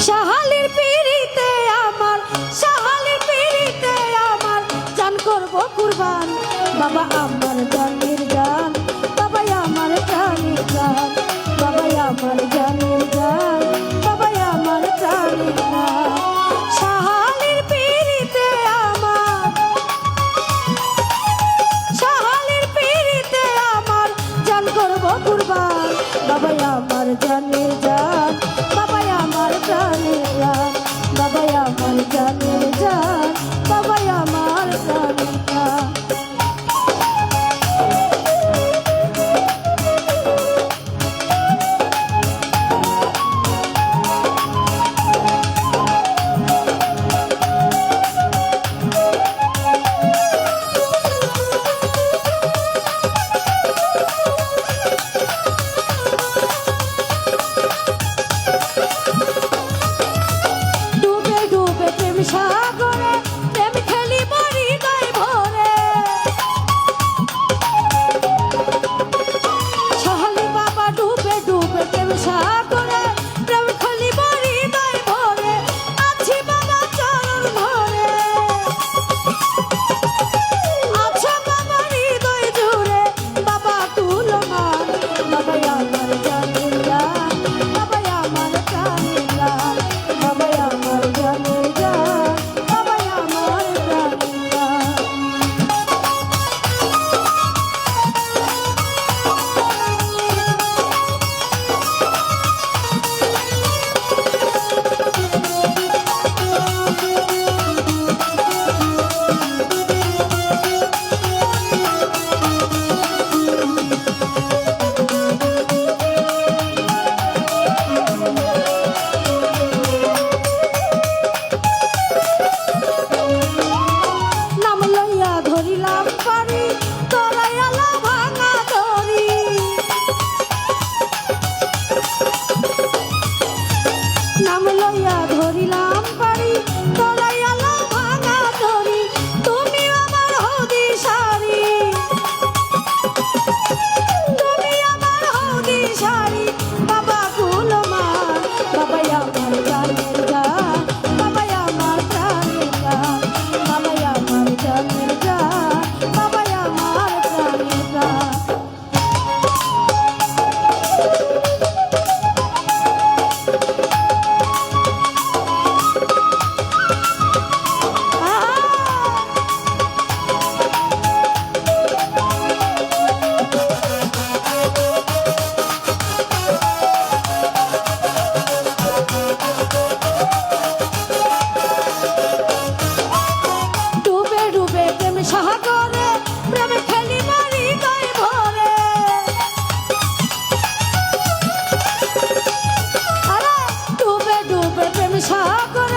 শাহালির পিড়িতে আমার, শাহালির পিড়িতে আমার জান করব কুরবান। বাবা আমার জানের জান, বাবা আমার জানের জান, বাবা আমার জানের জান, বাবা আমার জানের জান। শাহালির পিড়িতে আমার, শাহালির পিড়িতে আমার জান করব কুরবান। বাবা আমার জানের জান, বাবা আমার জানের জান, বাবা আমার জানের জান, বাবা আমার জানের জান। ডুবে ডুবে প্রেম সাগরে প্রেম খেলিব হৃদয় ভরে। শাহালি বাবা ডুবে ডুবে প্রেম সাগরে প্রেম খেলিব হৃদয় ভরে। আছি বাবা চরণ ধরে, আছো বাবা হৃদয় জুড়ে। বাবা তুলো মান, বাবা আমার জানের জান, বাবা আমার জানের জান, বাবা আমার জানের জান, বাবা আমার জানের জান। নাম লইয়া ধরিলাম পারি, তরাইয়ালা ভাঙা দড়ি। নাম লইয়া ধরিলাম পারি, তরাইয়ালা ভাঙা দড়ি। তুমি আমার হদিশারি, তুমি আমার হদিশারি। বাবা কুলমান, বাবা আমার জানের জান, বাবা আমার প্রাণের জান, বাবা আমার জানের জান, বাবা আমার প্রাণের জান। ডুবে ডুবে প্রেম সাগরে প্রেম খেলিব হৃদয় ভরে। আরে ডুবে ডুবে প্রেম সাগরে